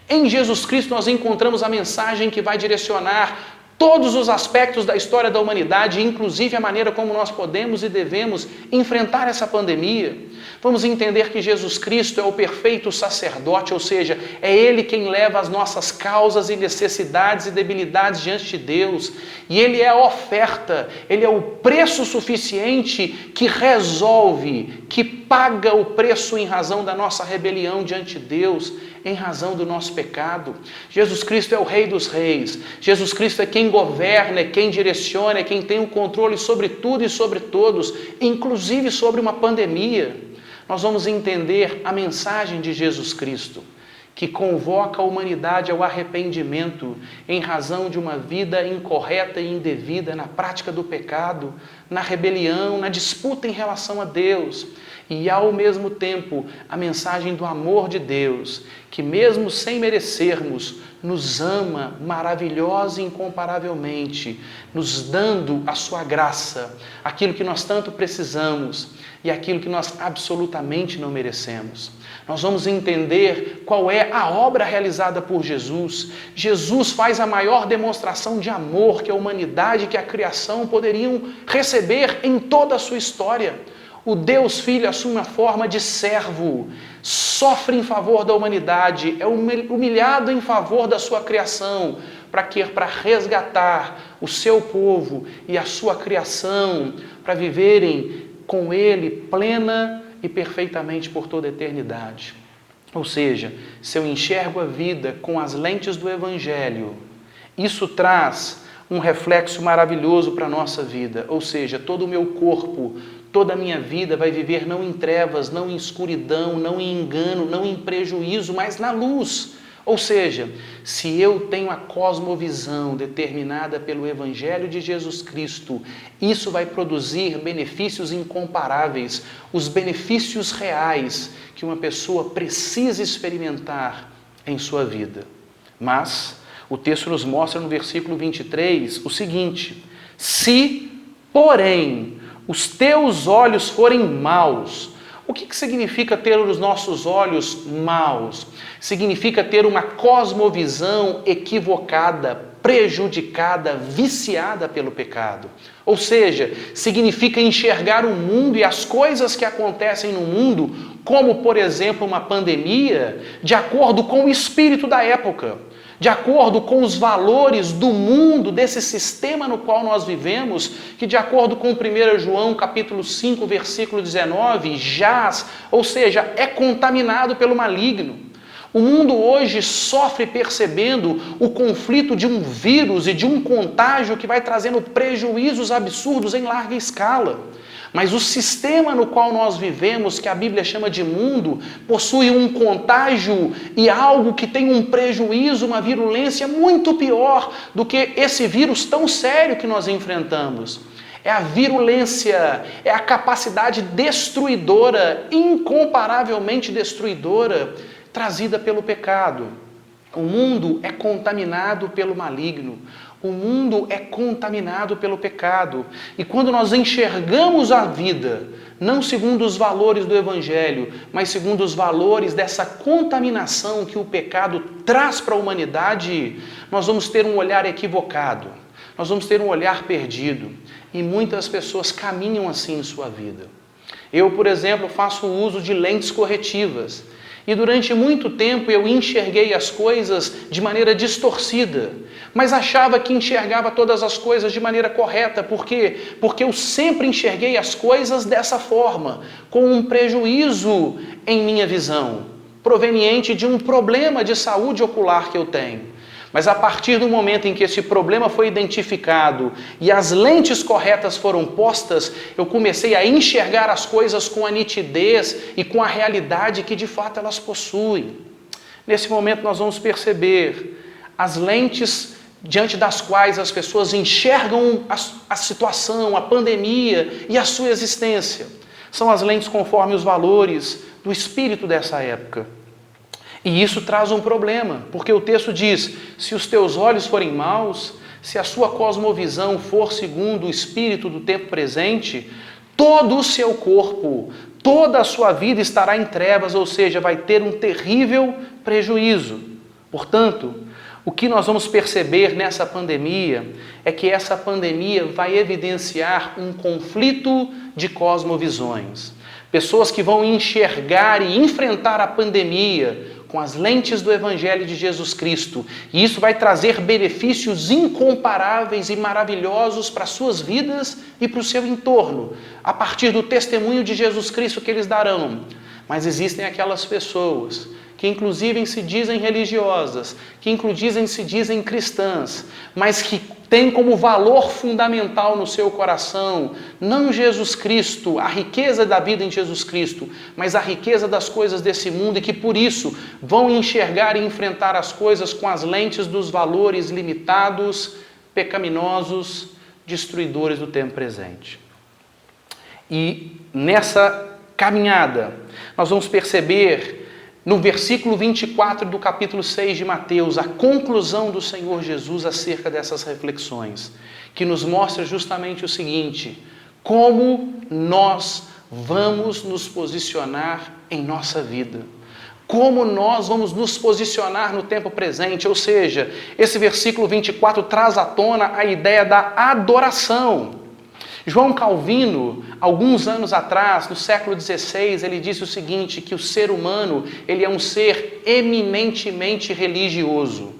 Em Jesus Cristo nós encontramos a mensagem que vai direcionar todos os aspectos da história da humanidade, inclusive a maneira como nós podemos e devemos enfrentar essa pandemia. Vamos entender que Jesus Cristo é o perfeito sacerdote, ou seja, é Ele quem leva as nossas causas e necessidades e debilidades diante de Deus. E Ele é a oferta, Ele é o preço suficiente que resolve, que paga o preço em razão da nossa rebelião diante de Deus, em razão do nosso pecado. Jesus Cristo é o Rei dos Reis. Jesus Cristo é quem governa, é quem direciona, é quem tem o controle sobre tudo e sobre todos, inclusive sobre uma pandemia. Nós vamos entender a mensagem de Jesus Cristo, que convoca a humanidade ao arrependimento em razão de uma vida incorreta e indevida na prática do pecado, na rebelião, na disputa em relação a Deus. E ao mesmo tempo, a mensagem do amor de Deus, que mesmo sem merecermos, nos ama maravilhosa e incomparavelmente, nos dando a sua graça, aquilo que nós tanto precisamos e aquilo que nós absolutamente não merecemos. Nós vamos entender qual é a obra realizada por Jesus. Jesus faz a maior demonstração de amor que a humanidade, que a criação poderiam receber em toda a sua história. O Deus Filho assume a forma de servo, sofre em favor da humanidade, é humilhado em favor da sua criação, para resgatar o seu povo e a sua criação, para viverem com Ele plena e perfeitamente por toda a eternidade. Ou seja, se eu enxergo a vida com as lentes do Evangelho, isso traz um reflexo maravilhoso para a nossa vida. Ou seja, todo o meu corpo, toda a minha vida vai viver não em trevas, não em escuridão, não em engano, não em prejuízo, mas na luz. Ou seja, se eu tenho a cosmovisão determinada pelo Evangelho de Jesus Cristo, isso vai produzir benefícios incomparáveis, os benefícios reais que uma pessoa precisa experimentar em sua vida. Mas o texto nos mostra no versículo 23 o seguinte: se, porém, os teus olhos forem maus. O que significa ter os nossos olhos maus? Significa ter uma cosmovisão equivocada, prejudicada, viciada pelo pecado. Ou seja, significa enxergar o mundo e as coisas que acontecem no mundo, como, por exemplo, uma pandemia, de acordo com o espírito da época. de acordo com os valores do mundo, desse sistema no qual nós vivemos, que de acordo com 1 João capítulo 5, versículo 19, jaz, ou seja, é contaminado pelo maligno. O mundo hoje sofre percebendo o conflito de um vírus e de um contágio que vai trazendo prejuízos absurdos em larga escala. Mas o sistema no qual nós vivemos, que a Bíblia chama de mundo, possui um contágio e algo que tem um prejuízo, uma virulência muito pior do que esse vírus tão sério que nós enfrentamos. É a virulência, é a capacidade destruidora, incomparavelmente destruidora, trazida pelo pecado. O mundo é contaminado pelo maligno. O mundo é contaminado pelo pecado. E quando nós enxergamos a vida, não segundo os valores do Evangelho, mas segundo os valores dessa contaminação que o pecado traz para a humanidade, nós vamos ter um olhar equivocado. Nós vamos ter um olhar perdido. E muitas pessoas caminham assim em sua vida. Eu, por exemplo, faço uso de lentes corretivas. E durante muito tempo eu enxerguei as coisas de maneira distorcida, mas achava que enxergava todas as coisas de maneira correta. Por quê? Porque eu sempre enxerguei as coisas dessa forma, com um prejuízo em minha visão, proveniente de um problema de saúde ocular que eu tenho. Mas a partir do momento em que esse problema foi identificado e as lentes corretas foram postas, eu comecei a enxergar as coisas com a nitidez e com a realidade que de fato elas possuem. Nesse momento nós vamos perceber as lentes diante das quais as pessoas enxergam a situação, a pandemia e a sua existência. São as lentes conforme os valores do espírito dessa época. E isso traz um problema, porque o texto diz, se os teus olhos forem maus, se a sua cosmovisão for segundo o espírito do tempo presente, todo o seu corpo, toda a sua vida estará em trevas, ou seja, vai ter um terrível prejuízo. Portanto, o que nós vamos perceber nessa pandemia é que essa pandemia vai evidenciar um conflito de cosmovisões. Pessoas que vão enxergar e enfrentar a pandemia com as lentes do Evangelho de Jesus Cristo. E isso vai trazer benefícios incomparáveis e maravilhosos para as suas vidas e para o seu entorno, a partir do testemunho de Jesus Cristo que eles darão. Mas existem aquelas pessoas que inclusive se dizem religiosas, que inclusive se dizem cristãs, mas que têm como valor fundamental no seu coração, não Jesus Cristo, a riqueza da vida em Jesus Cristo, mas a riqueza das coisas desse mundo e que por isso vão enxergar e enfrentar as coisas com as lentes dos valores limitados, pecaminosos, destruidores do tempo presente. E nessa caminhada, nós vamos perceber no versículo 24 do capítulo 6 de Mateus, a conclusão do Senhor Jesus acerca dessas reflexões, que nos mostra justamente o seguinte: como nós vamos nos posicionar em nossa vida. Como nós vamos nos posicionar no tempo presente, ou seja, esse versículo 24 traz à tona a ideia da adoração. João Calvino, alguns anos atrás, no século XVI, ele disse o seguinte, que o ser humano ele é um ser eminentemente religioso,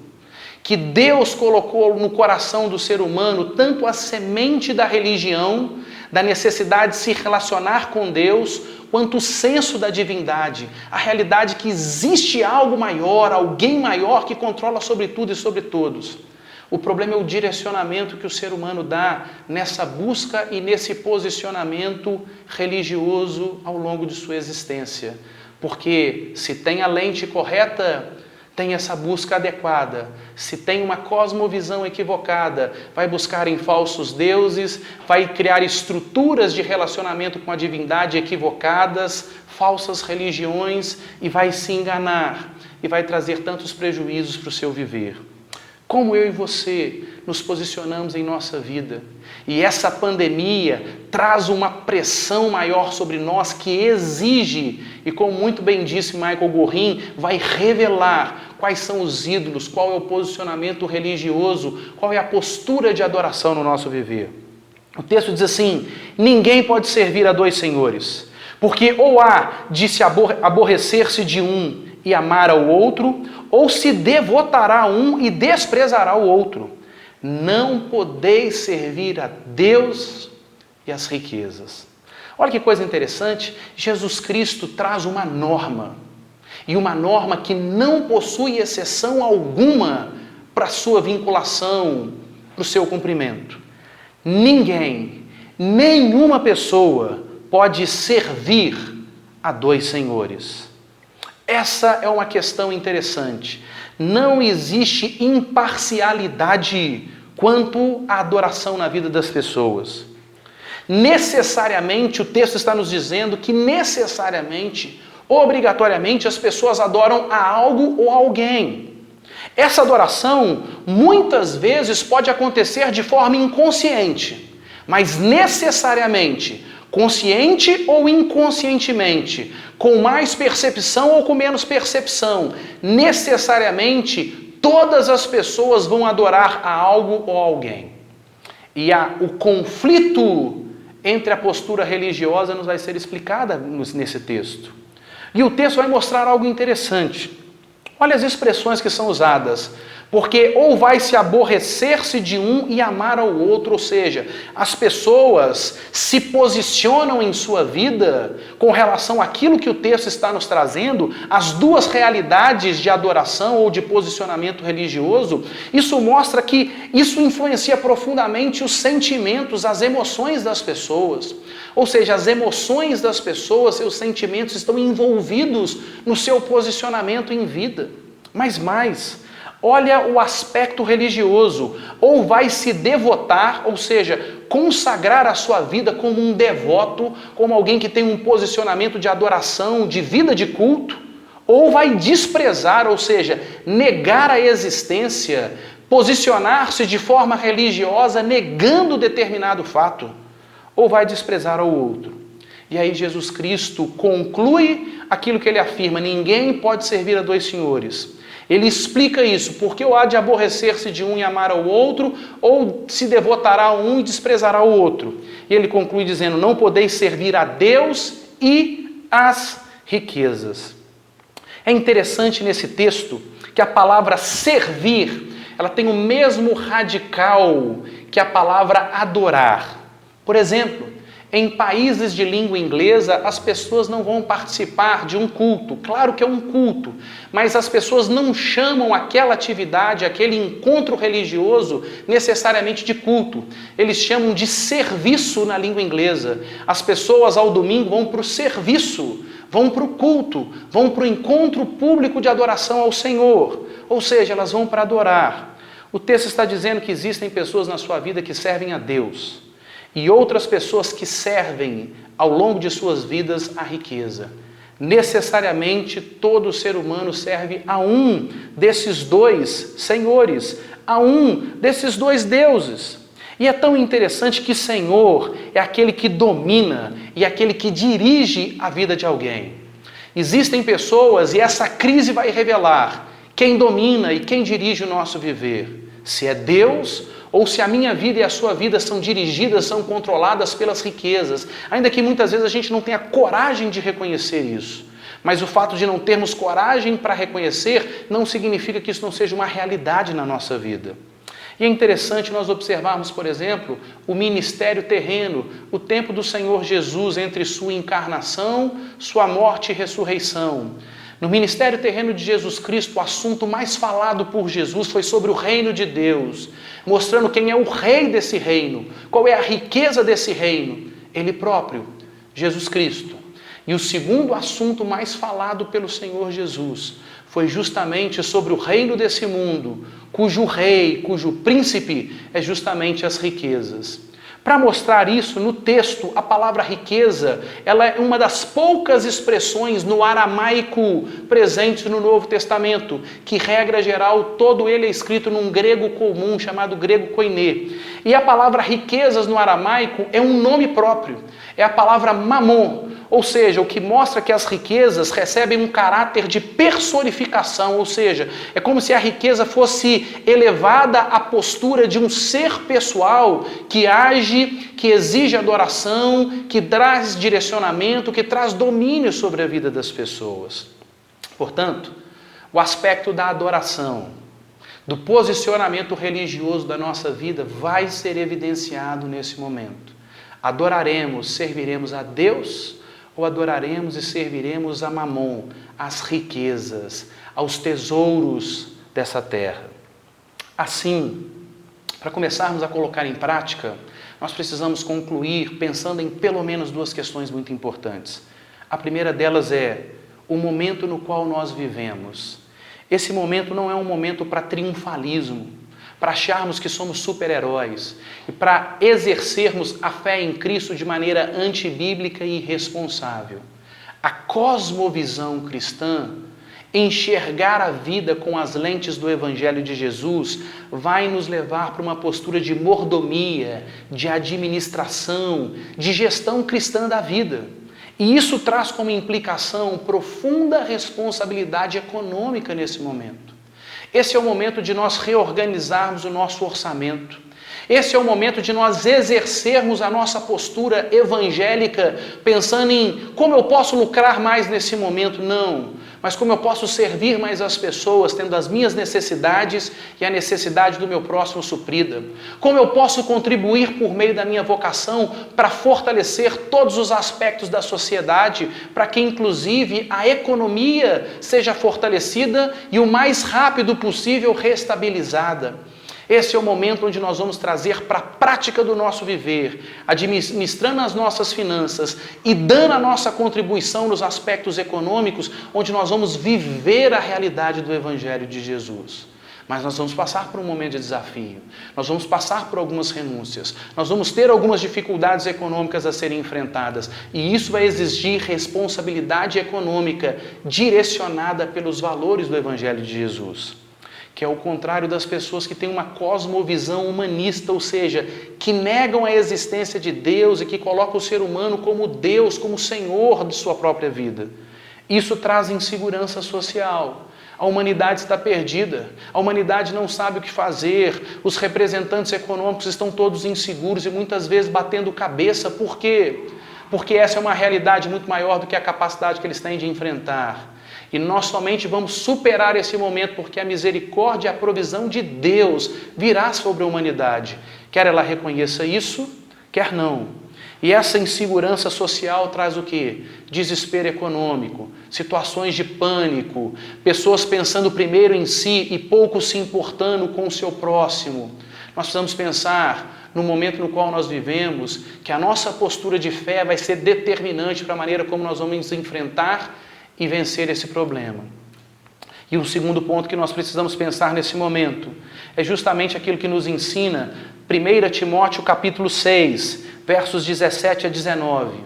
que Deus colocou no coração do ser humano tanto a semente da religião, da necessidade de se relacionar com Deus, quanto o senso da divindade, a realidade que existe algo maior, alguém maior que controla sobre tudo e sobre todos. O problema é o direcionamento que o ser humano dá nessa busca e nesse posicionamento religioso ao longo de sua existência. Porque se tem a lente correta, tem essa busca adequada. Se tem uma cosmovisão equivocada, vai buscar em falsos deuses, vai criar estruturas de relacionamento com a divindade equivocadas, falsas religiões e vai se enganar e vai trazer tantos prejuízos para o seu viver. Como eu e você nos posicionamos em nossa vida. E essa pandemia traz uma pressão maior sobre nós que exige, e como muito bem disse Michael Gorin, vai revelar quais são os ídolos, qual é o posicionamento religioso, qual é a postura de adoração no nosso viver. O texto diz assim, ninguém pode servir a dois senhores, porque ou há de se aborrecer-se de um e amar ao outro, ou se devotará a um e desprezará o outro. Não podeis servir a Deus e as riquezas. Olha que coisa interessante, Jesus Cristo traz uma norma, e uma norma que não possui exceção alguma para a sua vinculação, para o seu cumprimento. Ninguém, nenhuma pessoa pode servir a dois senhores. Essa é uma questão interessante. Não existe imparcialidade quanto à adoração na vida das pessoas. Necessariamente, o texto está nos dizendo que necessariamente, obrigatoriamente, as pessoas adoram a algo ou a alguém. Essa adoração, muitas vezes, pode acontecer de forma inconsciente, mas necessariamente, consciente ou inconscientemente, com mais percepção ou com menos percepção, necessariamente, todas as pessoas vão adorar a algo ou a alguém. E o conflito entre a postura religiosa nos vai ser explicada nesse texto. E o texto vai mostrar algo interessante. Olha as expressões que são usadas. Porque ou vai se aborrecer-se de um e amar ao outro, ou seja, as pessoas se posicionam em sua vida com relação àquilo que o texto está nos trazendo, as duas realidades de adoração ou de posicionamento religioso. Isso mostra que isso influencia profundamente os sentimentos, as emoções das pessoas. Ou seja, as emoções das pessoas, seus sentimentos estão envolvidos no seu posicionamento em vida. Mas mais, olha o aspecto religioso, ou vai se devotar, ou seja, consagrar a sua vida como um devoto, como alguém que tem um posicionamento de adoração, de vida de culto, ou vai desprezar, ou seja, negar a existência, posicionar-se de forma religiosa, negando determinado fato, ou vai desprezar ao outro. E aí Jesus Cristo conclui aquilo que ele afirma: ninguém pode servir a dois senhores. Ele explica isso, porque ou há de aborrecer-se de um e amar ao outro, ou se devotará a um e desprezará o outro. E ele conclui dizendo: não podeis servir a Deus e às riquezas. É interessante nesse texto que a palavra servir, ela tem o mesmo radical que a palavra adorar. Por exemplo, em países de língua inglesa, as pessoas não vão participar de um culto. Claro que é um culto, mas as pessoas não chamam aquela atividade, aquele encontro religioso, necessariamente de culto. Eles chamam de serviço na língua inglesa. As pessoas ao domingo vão para o serviço, vão para o culto, vão para o encontro público de adoração ao Senhor. Ou seja, elas vão para adorar. O texto está dizendo que existem pessoas na sua vida que servem a Deus e outras pessoas que servem ao longo de suas vidas a riqueza. Necessariamente todo ser humano serve a um desses dois senhores, a um desses dois deuses. E é tão interessante que Senhor é aquele que domina e aquele que dirige a vida de alguém. Existem pessoas, e essa crise vai revelar quem domina e quem dirige o nosso viver. Se é Deus ou se a minha vida e a sua vida são dirigidas, são controladas pelas riquezas, ainda que muitas vezes a gente não tenha coragem de reconhecer isso. Mas o fato de não termos coragem para reconhecer não significa que isso não seja uma realidade na nossa vida. E é interessante nós observarmos, por exemplo, o ministério terreno, o tempo do Senhor Jesus entre sua encarnação, sua morte e ressurreição. No ministério terreno de Jesus Cristo, o assunto mais falado por Jesus foi sobre o reino de Deus, mostrando quem é o rei desse reino, qual é a riqueza desse reino, ele próprio, Jesus Cristo. E o segundo assunto mais falado pelo Senhor Jesus foi justamente sobre o reino desse mundo, cujo rei, cujo príncipe é justamente as riquezas. Para mostrar isso, no texto, a palavra riqueza, ela é uma das poucas expressões no aramaico presentes no Novo Testamento, que, regra geral, todo ele é escrito num grego comum, chamado grego koiné. E a palavra riquezas no aramaico é um nome próprio, é a palavra mamon, ou seja, o que mostra que as riquezas recebem um caráter de personificação, ou seja, é como se a riqueza fosse elevada à postura de um ser pessoal que age, que exige adoração, que traz direcionamento, que traz domínio sobre a vida das pessoas. Portanto, o aspecto da adoração, do posicionamento religioso da nossa vida vai ser evidenciado nesse momento. Adoraremos, serviremos a Deus ou adoraremos e serviremos a Mamon, às riquezas, aos tesouros dessa terra? Assim, para começarmos a colocar em prática, nós precisamos concluir pensando em pelo menos duas questões muito importantes. A primeira delas é o momento no qual nós vivemos. Esse momento não é um momento para triunfalismo, para acharmos que somos super-heróis e para exercermos a fé em Cristo de maneira antibíblica e irresponsável. A cosmovisão cristã, enxergar a vida com as lentes do Evangelho de Jesus, vai nos levar para uma postura de mordomia, de administração, de gestão cristã da vida. E isso traz como implicação profunda responsabilidade econômica nesse momento. Esse é o momento de nós reorganizarmos o nosso orçamento. Esse é o momento de nós exercermos a nossa postura evangélica, pensando em como eu posso lucrar mais nesse momento. Não, mas como eu posso servir mais as pessoas, tendo as minhas necessidades e a necessidade do meu próximo suprida. Como eu posso contribuir por meio da minha vocação para fortalecer todos os aspectos da sociedade, para que inclusive a economia seja fortalecida e o mais rápido possível restabilizada. Esse é o momento onde nós vamos trazer para a prática do nosso viver, administrando as nossas finanças e dando a nossa contribuição nos aspectos econômicos, onde nós vamos viver a realidade do Evangelho de Jesus. Mas nós vamos passar por um momento de desafio, nós vamos passar por algumas renúncias, nós vamos ter algumas dificuldades econômicas a serem enfrentadas, e isso vai exigir responsabilidade econômica direcionada pelos valores do Evangelho de Jesus. Que é o contrário das pessoas que têm uma cosmovisão humanista, ou seja, que negam a existência de Deus e que colocam o ser humano como Deus, como Senhor de sua própria vida. Isso traz insegurança social. A humanidade está perdida, a humanidade não sabe o que fazer, os representantes econômicos estão todos inseguros e muitas vezes batendo cabeça. Por quê? Porque essa é uma realidade muito maior do que a capacidade que eles têm de enfrentar. E nós somente vamos superar esse momento porque a misericórdia e a provisão de Deus virá sobre a humanidade. Quer ela reconheça isso, quer não. E essa insegurança social traz o quê? Desespero econômico, situações de pânico, pessoas pensando primeiro em si e pouco se importando com o seu próximo. Nós precisamos pensar no momento no qual nós vivemos que a nossa postura de fé vai ser determinante para a maneira como nós vamos enfrentar e vencer esse problema. E o segundo ponto que nós precisamos pensar nesse momento é justamente aquilo que nos ensina 1 Timóteo capítulo 6, versos 17 a 19.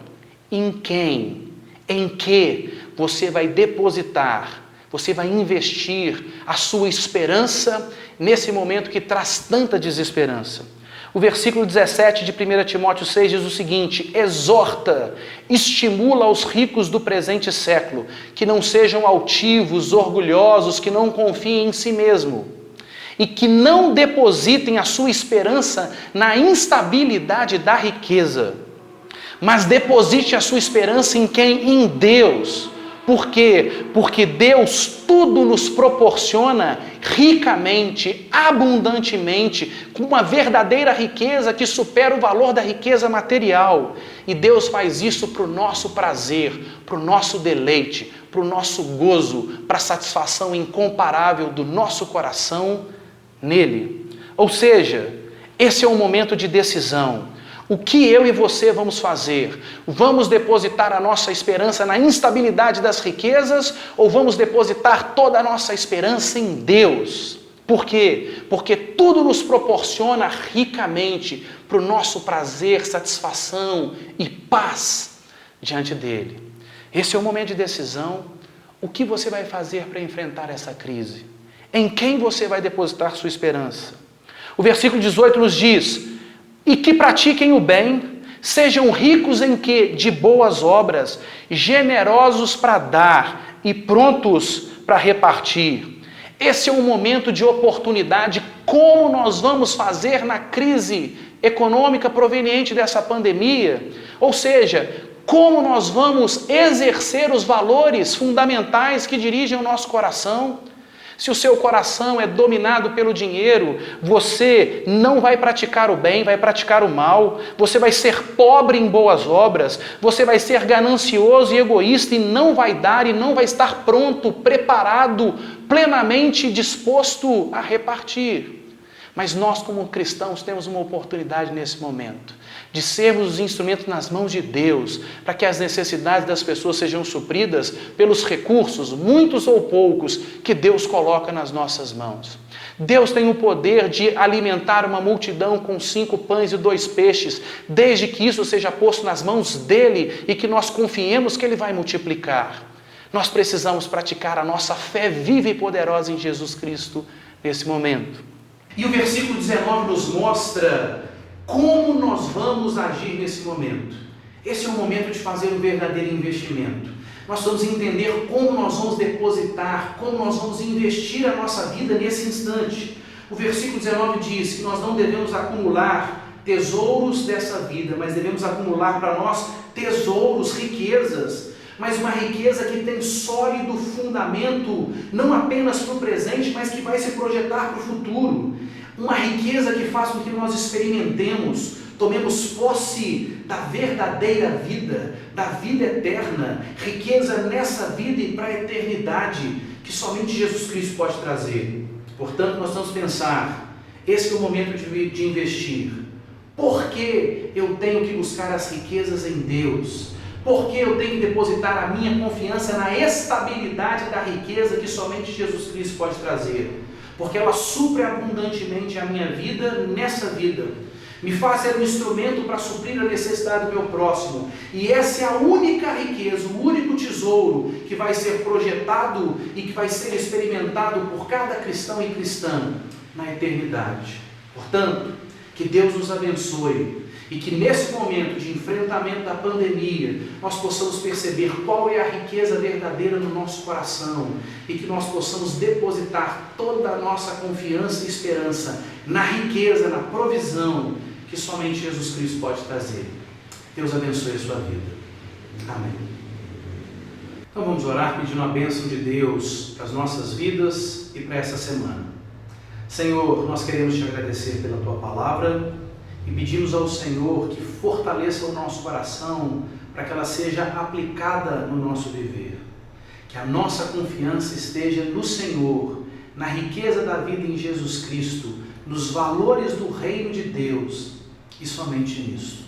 Em que você vai depositar, você vai investir a sua esperança nesse momento que traz tanta desesperança? O versículo 17 de 1 Timóteo 6 diz o seguinte: exorta, estimula os ricos do presente século, que não sejam altivos, orgulhosos, que não confiem em si mesmo e que não depositem a sua esperança na instabilidade da riqueza, mas deposite a sua esperança em quem? Em Deus. Por quê? Porque Deus tudo nos proporciona ricamente, abundantemente, com uma verdadeira riqueza que supera o valor da riqueza material. E Deus faz isso para o nosso prazer, para o nosso deleite, para o nosso gozo, para a satisfação incomparável do nosso coração nele. Ou seja, esse é um momento de decisão. O que eu e você vamos fazer? Vamos depositar a nossa esperança na instabilidade das riquezas ou vamos depositar toda a nossa esperança em Deus? Por quê? Porque tudo nos proporciona ricamente para o nosso prazer, satisfação e paz diante dele. Esse é o momento de decisão. O que você vai fazer para enfrentar essa crise? Em quem você vai depositar sua esperança? O versículo 18 nos diz: e que pratiquem o bem, sejam ricos em quê? De boas obras, generosos para dar e prontos para repartir. Esse é um momento de oportunidade. Como nós vamos fazer na crise econômica proveniente dessa pandemia? Ou seja, Como nós vamos exercer os valores fundamentais que dirigem o nosso coração? Se o seu coração é dominado pelo dinheiro, você não vai praticar o bem, vai praticar o mal. Você vai ser pobre em boas obras, você vai ser ganancioso e egoísta e não vai dar e não vai estar pronto, preparado, plenamente disposto a repartir. Mas nós, como cristãos, temos uma oportunidade nesse momento de sermos os instrumentos nas mãos de Deus, para que as necessidades das pessoas sejam supridas pelos recursos, muitos ou poucos, que Deus coloca nas nossas mãos. Deus tem o poder de alimentar uma multidão com 5 pães e 2 peixes, desde que isso seja posto nas mãos dEle e que nós confiemos que Ele vai multiplicar. Nós precisamos praticar a nossa fé viva e poderosa em Jesus Cristo nesse momento. E o versículo 19 nos mostra como nós vamos agir nesse momento. Esse é o momento de fazer o verdadeiro investimento. Nós vamos entender como nós vamos depositar, como nós vamos investir a nossa vida nesse instante. O versículo 19 diz que nós não devemos acumular tesouros dessa vida, mas devemos acumular para nós tesouros, riquezas. Mas uma riqueza que tem sólido fundamento, não apenas para o presente, mas que vai se projetar para o futuro. Uma riqueza que faz com que nós experimentemos, tomemos posse da verdadeira vida, da vida eterna, riqueza nessa vida e para a eternidade, que somente Jesus Cristo pode trazer. Portanto, nós vamos pensar, esse é o momento de investir. Por que eu tenho que buscar as riquezas em Deus? Por que eu tenho que depositar a minha confiança na estabilidade da riqueza que somente Jesus Cristo pode trazer? Porque ela supre abundantemente a minha vida nessa vida. Me faz ser um instrumento para suprir a necessidade do meu próximo. E essa é a única riqueza, o único tesouro que vai ser projetado e que vai ser experimentado por cada cristão e cristã na eternidade. Portanto, que Deus nos abençoe. E que nesse momento de enfrentamento da pandemia, nós possamos perceber qual é a riqueza verdadeira no nosso coração e que nós possamos depositar toda a nossa confiança e esperança na riqueza, na provisão que somente Jesus Cristo pode trazer. Deus abençoe a sua vida. Amém. Então vamos orar pedindo a bênção de Deus para as nossas vidas e para essa semana. Senhor, nós queremos te agradecer pela tua palavra e pedimos ao Senhor que fortaleça o nosso coração para que ela seja aplicada no nosso viver. Que a nossa confiança esteja no Senhor, na riqueza da vida em Jesus Cristo, nos valores do reino de Deus e somente nisso.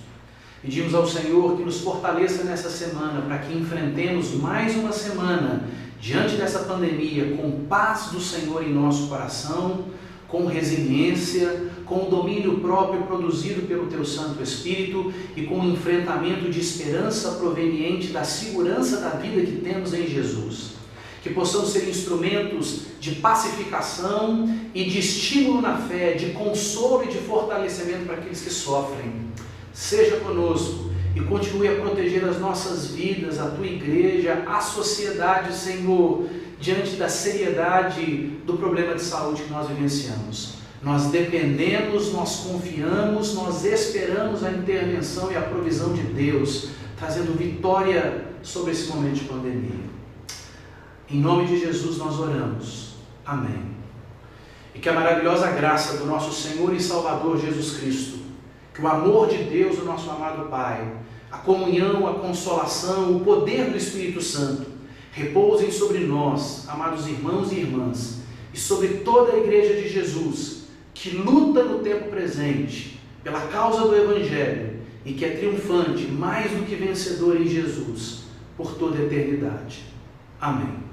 Pedimos ao Senhor que nos fortaleça nessa semana para que enfrentemos mais uma semana diante dessa pandemia com paz do Senhor em nosso coração, com resiliência, com o domínio próprio produzido pelo Teu Santo Espírito e com o enfrentamento de esperança proveniente da segurança da vida que temos em Jesus. Que possamos ser instrumentos de pacificação e de estímulo na fé, de consolo e de fortalecimento para aqueles que sofrem. Seja conosco e continue a proteger as nossas vidas, a Tua igreja, a sociedade, Senhor, diante da seriedade do problema de saúde que nós vivenciamos. Nós dependemos, nós confiamos, nós esperamos a intervenção e a provisão de Deus, trazendo vitória sobre esse momento de pandemia. Em nome de Jesus nós oramos. Amém. E que a maravilhosa graça do nosso Senhor e Salvador Jesus Cristo, que o amor de Deus, o nosso amado Pai, a comunhão, a consolação, o poder do Espírito Santo, repousem sobre nós, amados irmãos e irmãs, e sobre toda a igreja de Jesus, que luta no tempo presente pela causa do Evangelho e que é triunfante, mais do que vencedor em Jesus, por toda a eternidade. Amém.